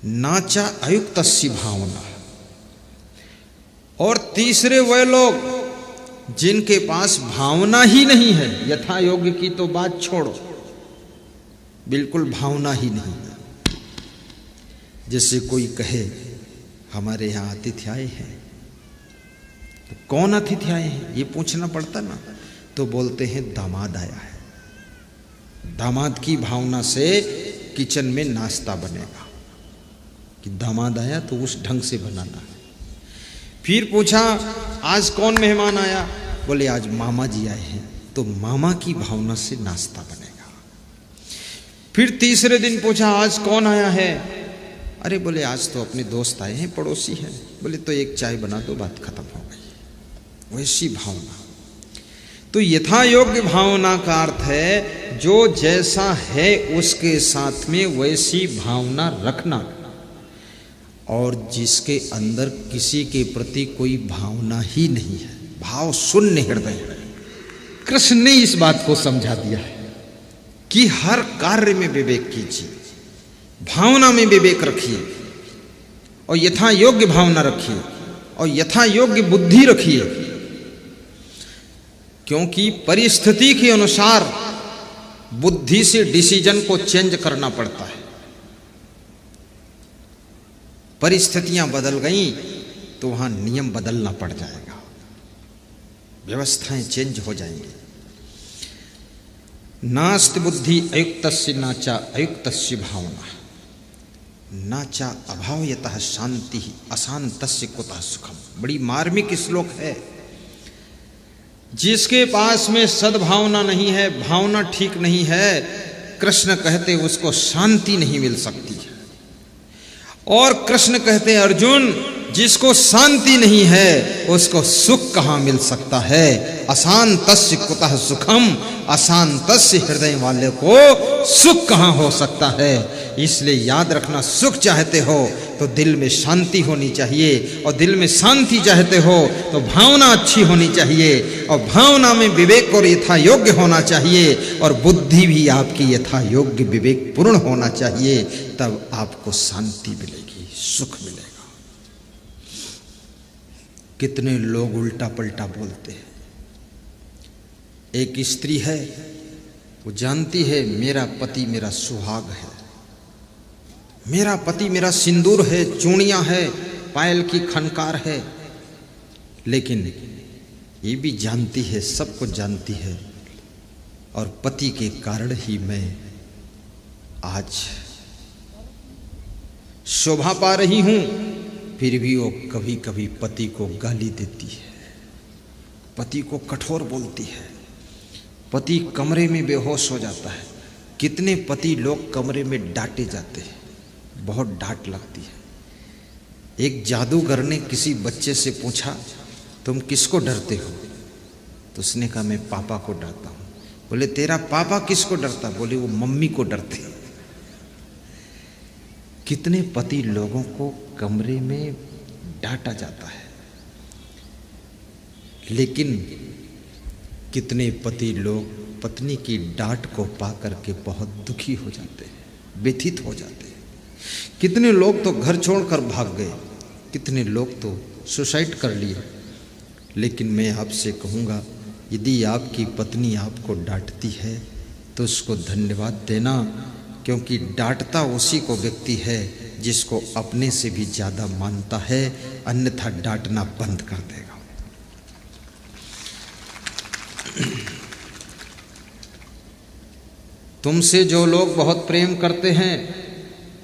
नाचा अयुक्तस्य भावना। और तीसरे वे लोग जिनके पास भावना ही नहीं है, यथा योग्य की तो बात छोड़ो, बिल्कुल भावना ही नहीं है। जैसे कोई कहे हमारे यहाँ अतिथि आए हैं, तो कौन अतिथि आए हैं ये पूछना पड़ता ना, तो बोलते हैं दामाद आया है। दामाद की भावना से किचन में नाश्ता बनेगा कि दामाद आया तो उस ढंग से बनाना है। फिर पूछा आज कौन मेहमान आया, बोले आज मामा जी आए हैं, तो मामा की भावना से नाश्ता बनेगा। फिर तीसरे दिन पूछा आज कौन आया है, अरे बोले आज तो अपने दोस्त आए हैं, पड़ोसी हैं, बोले तो एक चाय बना दो, बात खत्म हो गई। वैसी भावना, तो यथा योग्य भावना का अर्थ है जो जैसा है उसके साथ में वैसी भावना रखना, और जिसके अंदर किसी के प्रति कोई भावना ही नहीं है, भाव शून्य हृदय। कृष्ण ने इस बात को समझा दिया है कि हर कार्य में विवेक कीजिए, भावना में विवेक रखिए, और यथा योग्य भावना रखिए, और यथा योग्य बुद्धि रखिए, क्योंकि परिस्थिति के अनुसार बुद्धि से डिसीजन को चेंज करना पड़ता है। परिस्थितियां बदल गई तो वहां नियम बदलना पड़ जाएगा, व्यवस्थाएं चेंज हो जाएंगी। नास्ति बुद्धि अयुक्तस्य नाचा अयुक्तस्य भावना, नाचा अभावयतः शांति अशांतस्य कुतः सुखम। बड़ी मार्मिक श्लोक है। जिसके पास में सद्भावना नहीं है, भावना ठीक नहीं है, कृष्ण कहते उसको शांति नहीं मिल सकती है। और कृष्ण कहते अर्जुन जिसको शांति नहीं है उसको सुख कहाँ मिल सकता है। अशांतस्य कुतः सुखम, अशांतस्य हृदय वाले को सुख कहाँ हो सकता है। इसलिए याद रखना, सुख चाहते हो तो दिल में शांति होनी चाहिए, और दिल में शांति चाहते हो तो भावना अच्छी होनी चाहिए, और भावना में विवेक और यथा योग्य होना चाहिए, और बुद्धि भी आपकी यथा योग्य विवेक पूर्ण होना चाहिए। तब आपको शांति मिलेगी, सुख मिलेगा। कितने लोग उल्टा पलटा बोलते हैं। एक स्त्री है, वो जानती है मेरा पति मेरा सुहाग है, मेरा पति मेरा सिंदूर है, चूड़ियां है, पायल की खनकार है, लेकिन ये भी जानती है, सब कुछ जानती है, और पति के कारण ही मैं आज शोभा पा रही हूं। फिर भी वो कभी कभी पति को गाली देती है, पति को कठोर बोलती है, पति कमरे में बेहोश हो जाता है। कितने पति लोग कमरे में डांटे जाते हैं, बहुत डांट लगती है। एक जादूगर ने किसी बच्चे से पूछा तुम किसको डरते हो, तो उसने कहा मैं पापा को डरता हूं। बोले तेरा पापा किसको डरता? बोले वो मम्मी को डरते। कितने पति लोगों को कमरे में डांटा जाता है, लेकिन कितने पति लोग पत्नी की डांट को पाकर के बहुत दुखी हो जाते हैं, व्यथित हो जाते हैं। कितने लोग तो घर छोड़कर भाग गए, कितने लोग तो सुसाइड कर लिए। लेकिन मैं आपसे कहूँगा, यदि आपकी पत्नी आपको डांटती है तो उसको धन्यवाद देना, क्योंकि डांटता उसी को व्यक्ति है जिसको अपने से भी ज़्यादा मानता है, अन्यथा डांटना बंद कर देगा। तुमसे जो लोग बहुत प्रेम करते हैं,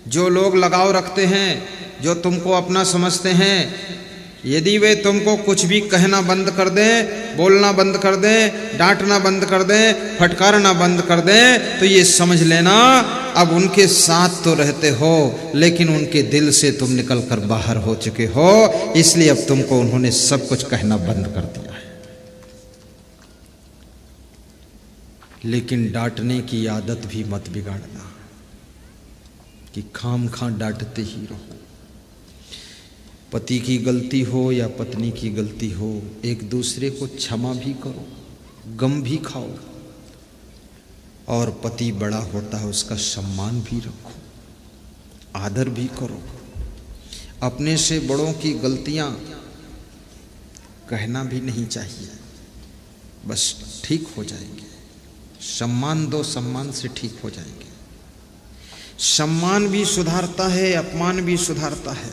जो लोग लगाव रखते हैं, जो तुमको अपना समझते हैं, यदि वे तुमको कुछ भी कहना बंद कर दें, बोलना बंद कर दें, डांटना बंद कर दें, फटकारना बंद कर दें, तो ये समझ लेना अब उनके साथ तो रहते हो लेकिन उनके दिल से तुम निकल कर बाहर हो चुके हो, इसलिए अब तुमको उन्होंने सब कुछ कहना बंद कर दिया है। लेकिन डांटने की आदत भी मत बिगाड़ना कि खाम डांटते ही रहो। पति की गलती हो या पत्नी की गलती हो, एक दूसरे को क्षमा भी करो, गम भी खाओ, और पति बड़ा होता है उसका सम्मान भी रखो, आदर भी करो। अपने से बड़ों की गलतियां कहना भी नहीं चाहिए, बस ठीक हो जाएंगे। सम्मान दो, सम्मान से ठीक हो जाएंगे। सम्मान भी सुधारता है, अपमान भी सुधारता है।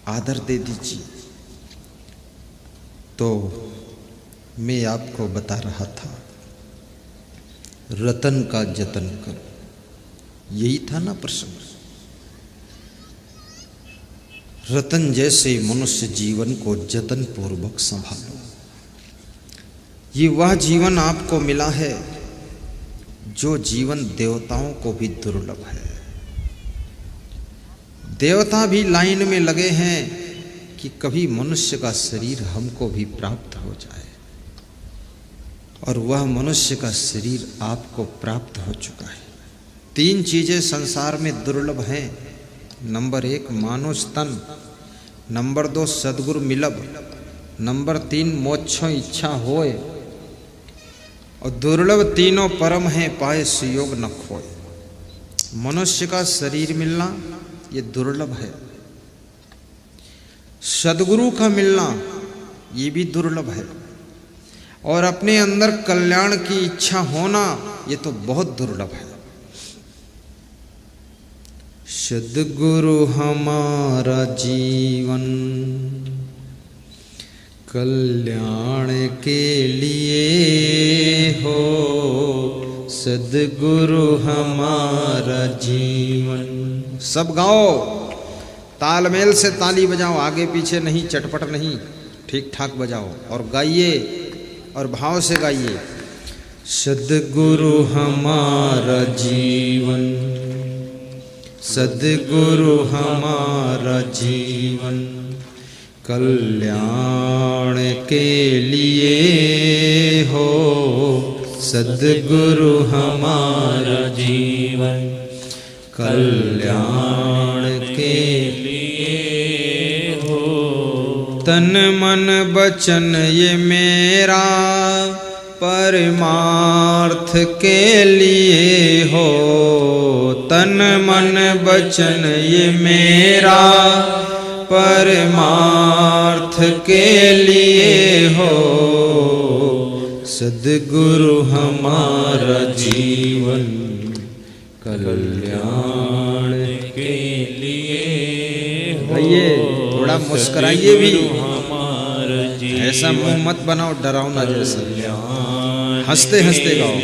आदर दे दीजिए। तो मैं आपको बता रहा था, रतन का जतन करो, यही था ना प्रसंग। रतन जैसे मनुष्य जीवन को जतन पूर्वक संभालो। ये वह जीवन आपको मिला है जो जीवन देवताओं को भी दुर्लभ है। देवता भी लाइन में लगे हैं कि कभी मनुष्य का शरीर हमको भी प्राप्त हो जाए, और वह मनुष्य का शरीर आपको प्राप्त हो चुका है। 3 चीजें संसार में दुर्लभ हैं। नंबर 1 मानुष तन, नंबर 2 सद्गुरु मिलब, नंबर 3 मोक्ष इच्छा होए, और दुर्लभ तीनों परम है पाए सुयोग न खोए। मनुष्य का शरीर मिलना ये दुर्लभ है, सद्गुरु का मिलना ये भी दुर्लभ है, और अपने अंदर कल्याण की इच्छा होना ये तो बहुत दुर्लभ है। सद्गुरु हमारा जीवन कल्याण के लिए हो, सद्गुरु हमारा जीवन। सब गाओ, तालमेल से ताली बजाओ, आगे पीछे नहीं, चटपट नहीं, ठीक ठाक बजाओ और गाइए और भाव से गाइए। सद्गुरु हमारा जीवन, सद्गुरु हमारा जीवन कल्याण के लिए हो, सद्गुरु हमारा जीवन कल्याण के लिए हो। तन मन वचन ये मेरा परमार्थ के लिए हो, तन मन वचन ये मेरा परमार्थ के लिए हो, सद्गुरु हमारा जीवन कल्याण के लिए हो। भैया थोड़ा मुस्कुराइए भी, ऐसा मुंह मत बनाओ डरावना जैसा, हंसते हंसते गाओ।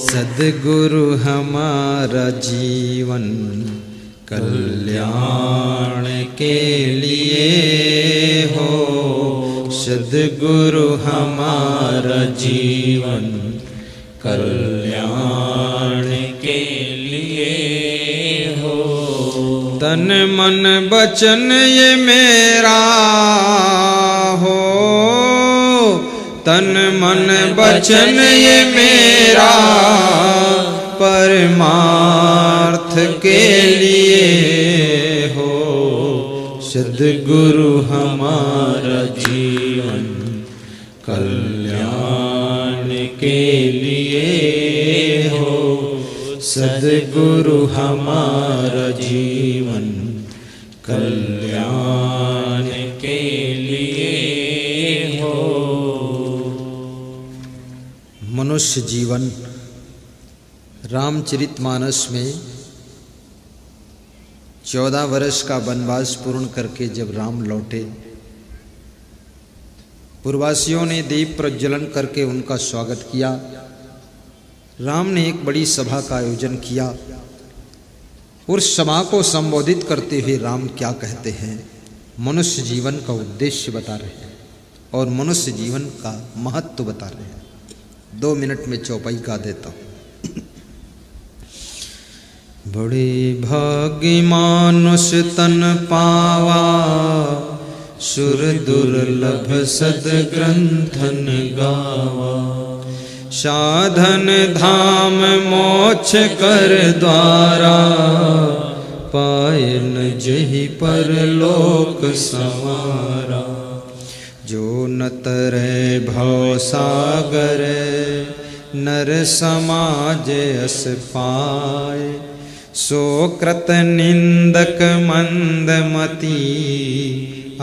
सद्गुरु हमारा जीवन कल्याण के लिए हो, सद्गुरु हमारा जीवन कल्याण के लिए हो। तन मन वचन ये मेरा हो, तन मन वचन ये मेरा परमार्थ के लिए हो, सद्गुरु हमारा जीवन कल्याण के लिए हो, सद्गुरु हमारा जीवन कल्याण के लिए हो। मनुष्य जीवन रामचरितमानस में 14 वर्ष का वनवास पूर्ण करके जब राम लौटे, पुरवासियों ने दीप प्रज्वलन करके उनका स्वागत किया। राम ने एक बड़ी सभा का आयोजन किया उस सभा को संबोधित करते हुए राम क्या कहते हैं, मनुष्य जीवन का उद्देश्य बता रहे हैं और मनुष्य जीवन का महत्व बता रहे हैं। 2 मिनट में चौपाई गा देता हूँ। बड़े भाग्य मानुष तन पावा, सुर दुर्लभ सद्ग्रंथन गावा। साधन धाम मोक्ष कर द्वारा, पाए न जहि परलोक संवारा। जो न तरे भव सागर, नर समाज अस पाए। सो कृत निंदक मंदमती,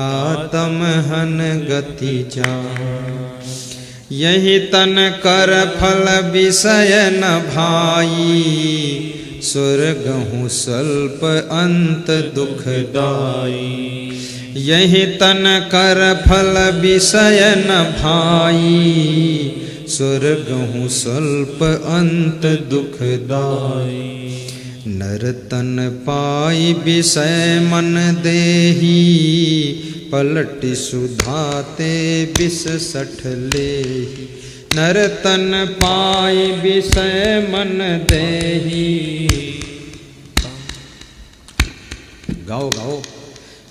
आत्म हन गति जाए। यही तन कर फल विषय न भाई, स्वर्गहु स्वल्प अंत दुखदाई। यही तन कर फल विषय न भाई, स्वर्गहु स्वल्प अंत दुखदाई। नर तन पाई विषय मन देही, पलट सुधाते विष सठ लेहि। नर तन पाई विषय मन देही, गाओ गाओ।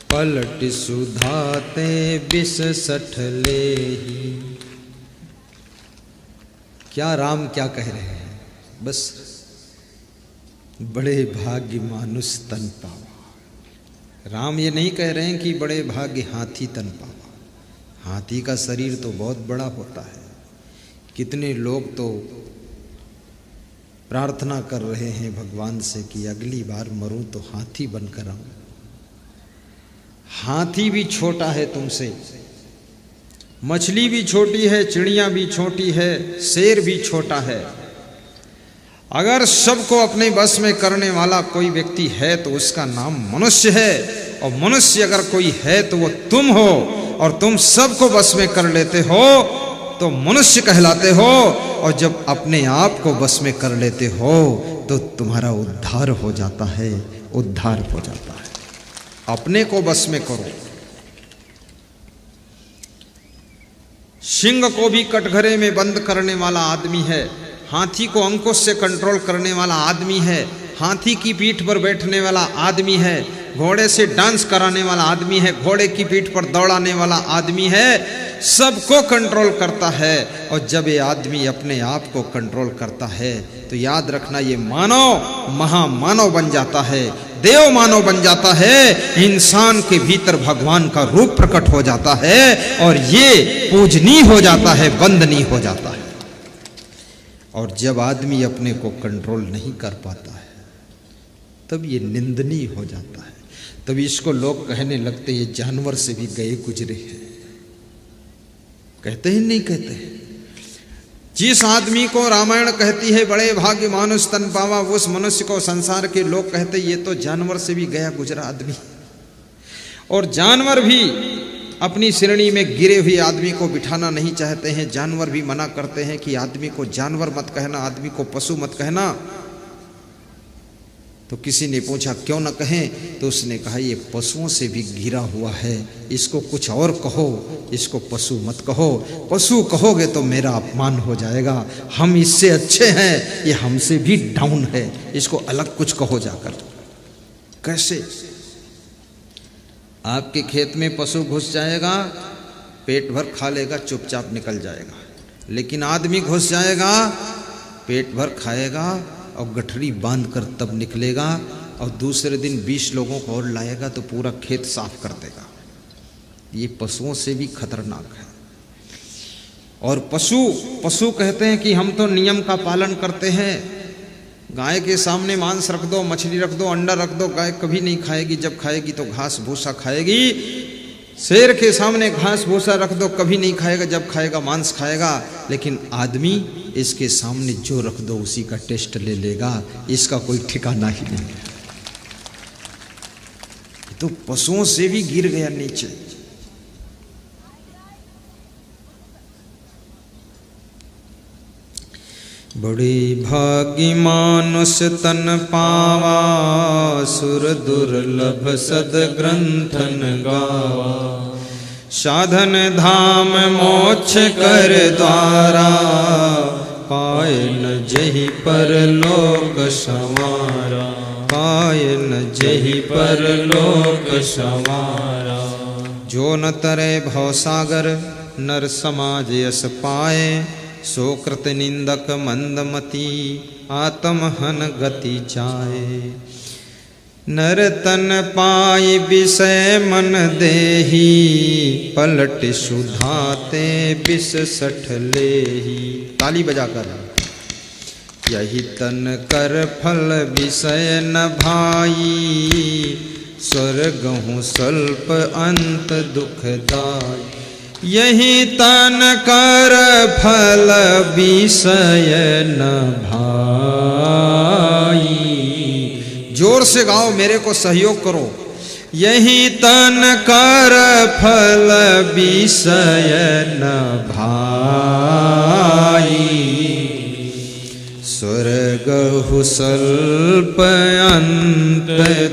पलट सुधाते विष सठ लेहि। क्या राम क्या कह रहे हैं, बस बड़े भाग्य मानुष तन पावा। राम ये नहीं कह रहे हैं कि बड़े भाग्य हाथी तन पावा। हाथी का शरीर तो बहुत बड़ा होता है। कितने लोग तो प्रार्थना कर रहे हैं भगवान से कि अगली बार मरूं तो हाथी बनकर आऊं। हाथी भी छोटा है तुमसे, मछली भी छोटी है, चिड़िया भी छोटी है, शेर भी छोटा है। अगर सबको अपने बस में करने वाला कोई व्यक्ति है तो उसका नाम मनुष्य है। और मनुष्य अगर कोई है तो वो तुम हो, और तुम सबको बस में कर लेते हो तो मनुष्य कहलाते हो। और जब अपने आप को बस में कर लेते हो तो तुम्हारा उद्धार हो जाता है, उद्धार हो जाता है। अपने को बस में करो। सिंह को भी कटघरे में बंद करने वाला आदमी है, हाथी को अंकुश से कंट्रोल करने वाला आदमी है, हाथी की पीठ पर बैठने वाला आदमी है, घोड़े से डांस कराने वाला आदमी है, घोड़े की पीठ पर दौड़ाने वाला आदमी है, सबको कंट्रोल करता है। और जब ये आदमी अपने आप को कंट्रोल करता है तो याद रखना, ये मानव महामानव बन जाता है, देव मानव बन जाता है। इंसान के भीतर भगवान का रूप प्रकट हो जाता है और ये पूजनीय हो जाता है, वंदनीय हो जाता है। और जब आदमी अपने को कंट्रोल नहीं कर पाता है तब ये निंदनीय हो जाता है। तब इसको लोग कहने लगते ये जानवर से भी गए गुजरे हैं। कहते हैं नहीं कहते हैं? जिस आदमी को रामायण कहती है बड़े भाग्य मानुष तन पावा, उस मनुष्य को संसार के लोग कहते ये तो जानवर से भी गया गुजरा आदमी। और जानवर भी अपनी श्रेणी में गिरे हुए आदमी को बिठाना नहीं चाहते हैं। जानवर भी मना करते हैं कि आदमी को जानवर मत कहना, आदमी को पशु मत कहना। तो किसी ने पूछा क्यों न कहें, तो उसने कहा ये पशुओं से भी घिरा हुआ है, इसको कुछ और कहो, इसको पशु मत कहो। पशु कहोगे तो मेरा अपमान हो जाएगा, हम इससे अच्छे हैं, ये हमसे भी डाउन है, इसको अलग कुछ कहो जाकर। कैसे? आपके खेत में पशु घुस जाएगा, पेट भर खा लेगा, चुपचाप निकल जाएगा। लेकिन आदमी घुस जाएगा, पेट भर खाएगा और गठरी बांध कर तब निकलेगा, और दूसरे दिन 20 लोगों को और लाएगा तो पूरा खेत साफ कर देगा। ये पशुओं से भी खतरनाक है। और पशु कहते हैं कि हम तो नियम का पालन करते हैं। गाय के सामने मांस रख दो, मछली रख दो, अंडा रख दो, गाय कभी नहीं खाएगी, जब खाएगी तो घास भूसा खाएगी। शेर के सामने घास भूसा रख दो, कभी नहीं खाएगा, जब खाएगा मांस खाएगा। लेकिन आदमी इसके सामने जो रख दो उसी का टेस्ट ले लेगा, इसका कोई ठिकाना ही नहीं है। तो पशुओं से भी गिर गया नीचे। बड़ी भागी मानुष तन पावा, सुर दुर्लभ सद ग्रंथन गावा। साधन धाम मोक्ष कर द्वारा, पाए न जहि पर लोक संवारा, पाए न जहि पर लोक संवारा। जो न तरे भवसागर, नर समाज यस पाए। सो कृत निंदक मंदमती, आत्महन गति जाए। नर तन पाई विषय मन देही, पलट सुधाते बिस सठ लेही। ताली बजाकर। यही तन कर फल विषय न भाई, स्वर्ग हूँ स्वल्प अंत दुखदाई। यही तन कर फल विषय न भाई। जोर से गाओ, मेरे को सहयोग करो। यही तन कर फल विषय न भाई, स्वर्ग हु स्वल्प अंत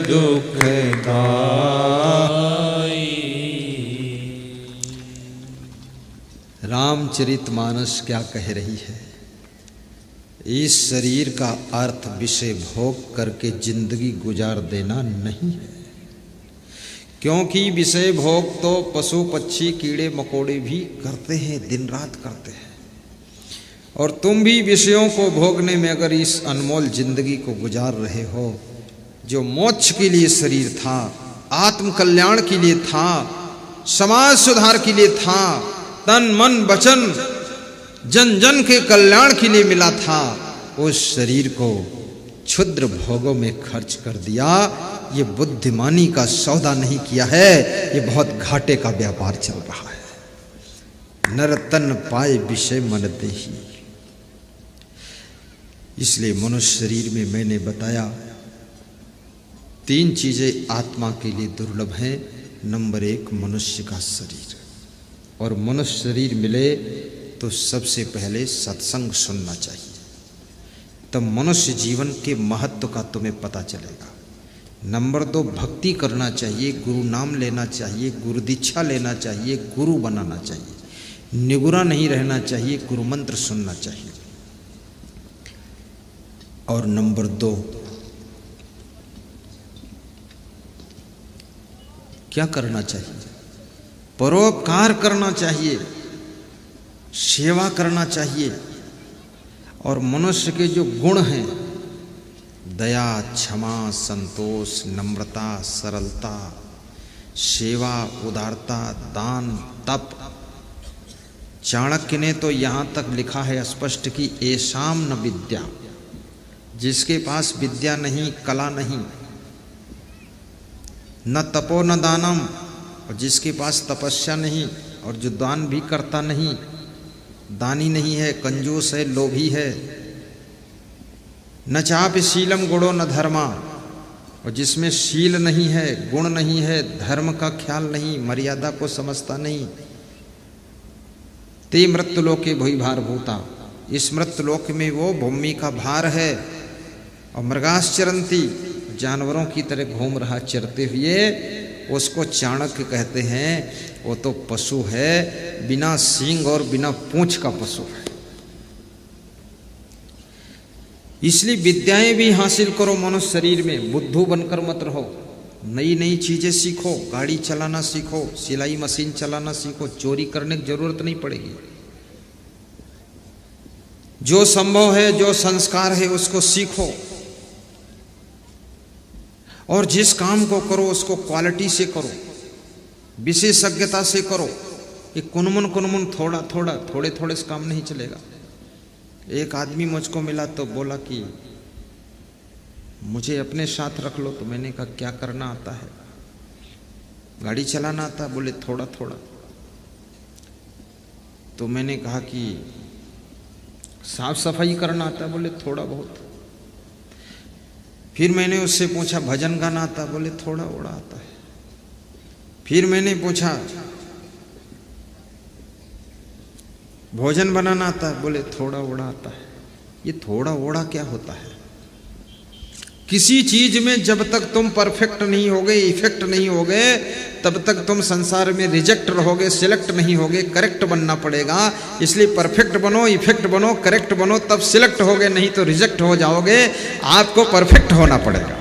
दुखदाई। रामचरितमानस क्या कह रही है? इस शरीर का अर्थ विषय भोग करके जिंदगी गुजार देना नहीं है, क्योंकि विषय भोग तो पशु पक्षी कीड़े मकोड़े भी करते हैं, दिन रात करते हैं। और तुम भी विषयों को भोगने में अगर इस अनमोल जिंदगी को गुजार रहे हो, जो मोक्ष के लिए शरीर था, आत्म कल्याण के लिए था, समाज सुधार के लिए था, तन मन वचन जन जन के कल्याण के लिए मिला था, उस शरीर को क्षुद्र भोगों में खर्च कर दिया। ये बुद्धिमानी का सौदा नहीं किया है, ये बहुत घाटे का व्यापार चल रहा है। नर तन पाए विषय मन देही। इसलिए मनुष्य शरीर में मैंने बताया 3 चीजें आत्मा के लिए दुर्लभ हैं। नंबर 1 मनुष्य का शरीर, और मनुष्य शरीर मिले तो सबसे पहले सत्संग सुनना चाहिए, तब मनुष्य जीवन के महत्व का तुम्हें पता चलेगा। नंबर 2 भक्ति करना चाहिए, गुरु नाम लेना चाहिए, गुरु दीक्षा लेना चाहिए, गुरु बनाना चाहिए, निगुरा नहीं रहना चाहिए, गुरु मंत्र सुनना चाहिए। और नंबर 2 क्या करना चाहिए? परोपकार करना चाहिए, सेवा करना चाहिए। और मनुष्य के जो गुण हैं, दया, क्षमा, संतोष, नम्रता, सरलता, सेवा, उदारता, दान, तप। चाणक्य ने तो यहाँ तक लिखा है स्पष्ट कि ऐसाम न विद्या, जिसके पास विद्या नहीं, कला नहीं, न तपो न दानम, और जिसके पास तपस्या नहीं, और जो दान भी करता नहीं, दानी नहीं है, कंजूस है, लोभी है। न चापि शीलम गुणो न धर्मा, और जिसमें शील नहीं है, गुण नहीं है, धर्म का ख्याल नहीं, मर्यादा को समझता नहीं। ते मृत्युलोके भूभार भूता, इस मृत्युलोक में वो भूमि का भार है। और मृगाश्चरंती, जानवरों की तरह घूम रहा चरते हुए, उसको चाणक्य कहते हैं वो तो पशु है, बिना सींग और बिना पूंछ का पशु है। इसलिए विद्याएं भी हासिल करो मनुष्य शरीर में, बुद्धू बनकर मत रहो। नई नई चीजें सीखो, गाड़ी चलाना सीखो, सिलाई मशीन चलाना सीखो, चोरी करने की जरूरत नहीं पड़ेगी। जो संभव है, जो संस्कार है, उसको सीखो। और जिस काम को करो उसको क्वालिटी से करो, विशेषज्ञता से करो। ये कुनमुन थोड़ा थोड़ा, थोड़े थोड़े से काम नहीं चलेगा। एक आदमी मुझको मिला तो बोला कि मुझे अपने साथ रख लो। तो मैंने कहा क्या करना आता है? गाड़ी चलाना आता? बोले थोड़ा थोड़ा। तो मैंने कहा कि साफ सफाई करना आता? बोले थोड़ा बहुत। फिर मैंने उससे पूछा भजन गाना आता? बोले थोड़ा ओड़ा आता है। फिर मैंने पूछा भोजन बनाना आता? बोले थोड़ा ओड़ा आता है। ये थोड़ा ओड़ा क्या होता है? किसी चीज में जब तक तुम परफेक्ट नहीं होगे, इफेक्ट नहीं होगे, तब तक तुम संसार में रिजेक्ट रहोगे, सिलेक्ट नहीं होगे, करेक्ट बनना पड़ेगा। इसलिए परफेक्ट बनो, इफेक्ट बनो, करेक्ट बनो, तब सिलेक्ट होगे, नहीं तो रिजेक्ट हो जाओगे। आपको परफेक्ट होना पड़ेगा।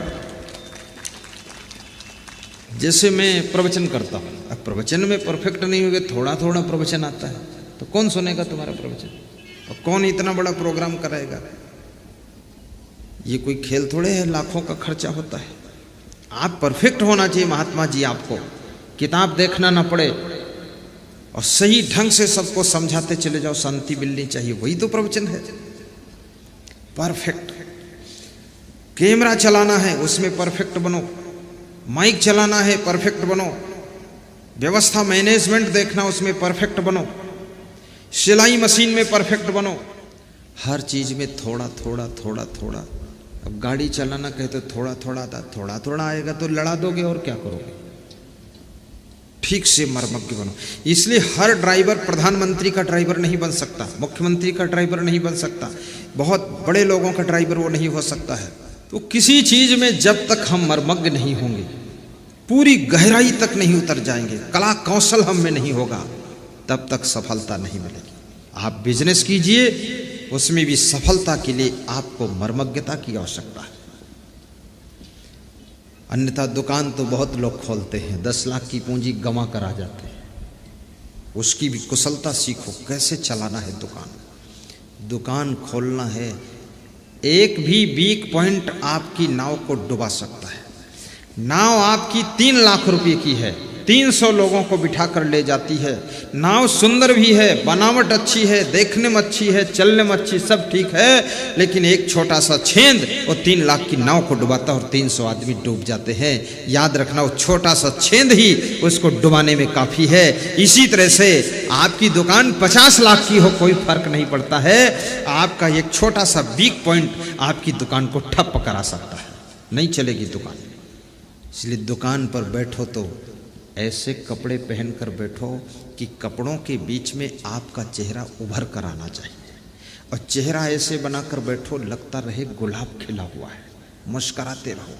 जैसे मैं प्रवचन करता हूं, अब प्रवचन में परफेक्ट नहीं होगे, थोड़ा थोड़ा प्रवचन आता है, तो कौन सुनेगा तुम्हारा प्रवचन? और कौन इतना बड़ा प्रोग्राम कराएगा? ये कोई खेल थोड़े है, लाखों का खर्चा होता है। आप परफेक्ट होना चाहिए महात्मा जी, आपको किताब देखना ना पड़े और सही ढंग से सबको समझाते चले जाओ, शांति मिलनी चाहिए, वही तो प्रवचन है। परफेक्ट कैमरा चलाना है, उसमें परफेक्ट बनो। माइक चलाना है, परफेक्ट बनो। व्यवस्था मैनेजमेंट देखना, उसमें परफेक्ट बनो। सिलाई मशीन में परफेक्ट बनो। हर चीज में थोड़ा थोड़ा थोड़ा थोड़ा। अब गाड़ी चलाना कहे तो थोड़ा थोड़ा आता, थोड़ा थोड़ा आएगा तो लड़ा दोगे और क्या करोगे? ठीक से मर्मज्ञ बनो। इसलिए हर ड्राइवर प्रधानमंत्री का ड्राइवर नहीं बन सकता, मुख्यमंत्री का ड्राइवर नहीं बन सकता, बहुत बड़े लोगों का ड्राइवर वो नहीं हो सकता है। तो किसी चीज में जब तक हम मर्मज्ञ नहीं होंगे, पूरी गहराई तक नहीं उतर जाएंगे, कला कौशल हम में नहीं होगा, तब तक सफलता नहीं मिलेगी। आप बिजनेस कीजिए, उसमें भी सफलता के लिए आपको मर्मज्ञता की आवश्यकता है। अन्यथा दुकान तो बहुत लोग खोलते हैं, 10 लाख की पूंजी गंवा कर आ जाते हैं। उसकी भी कुशलता सीखो, कैसे चलाना है दुकान। दुकान खोलना है, एक भी वीक पॉइंट आपकी नाव को डुबा सकता है। नाव आपकी 3 लाख रुपए की है, 300 लोगों को बिठा कर ले जाती है। नाव सुंदर भी है, बनावट अच्छी है, देखने में अच्छी है, चलने में अच्छी, सब ठीक है, लेकिन एक छोटा सा छेद वो 3 लाख की नाव को डुबाता है और 300 आदमी डूब जाते हैं। याद रखना, वो छोटा सा छेद ही उसको डुबाने में काफी है। इसी तरह से आपकी दुकान 50 लाख की हो, कोई फर्क नहीं पड़ता है। आपका एक छोटा सा वीक पॉइंट आपकी दुकान को ठप करा सकता है, नहीं चलेगी दुकान। इसलिए दुकान पर बैठो तो ऐसे कपड़े पहनकर बैठो कि कपड़ों के बीच में आपका चेहरा उभर कर आना चाहिए, और चेहरा ऐसे बनाकर बैठो लगता रहे गुलाब खिला हुआ है, मुस्कुराते रहो।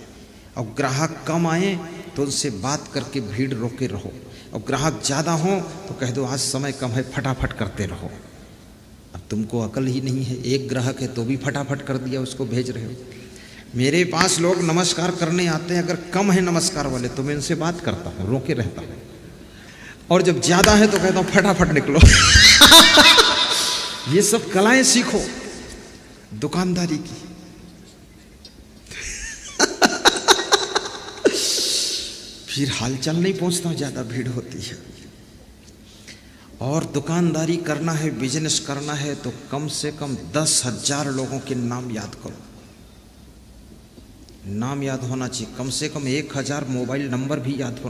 और ग्राहक कम आए तो उनसे बात करके भीड़ रोके रहो, और ग्राहक ज़्यादा हो तो कह दो आज समय कम है, फटाफट करते रहो। अब तुमको अकल ही नहीं है, एक ग्राहक है तो भी फटाफट कर दिया, उसको भेज रहे हो। मेरे पास लोग नमस्कार करने आते हैं, अगर कम है नमस्कार वाले तो मैं उनसे बात करता हूँ, रोके रहता हूँ, और जब ज्यादा है तो कहता हूँ फटाफट निकलो। ये सब कलाएं सीखो दुकानदारी की। फिर हालचाल नहीं पहुंचता, ज्यादा भीड़ होती है। और दुकानदारी करना है, बिजनेस करना है तो कम से कम 10,000 लोगों के नाम याद करो। नाम याद होना चाहिए, कम से कम 1000 मोबाइल नंबर भी याद होना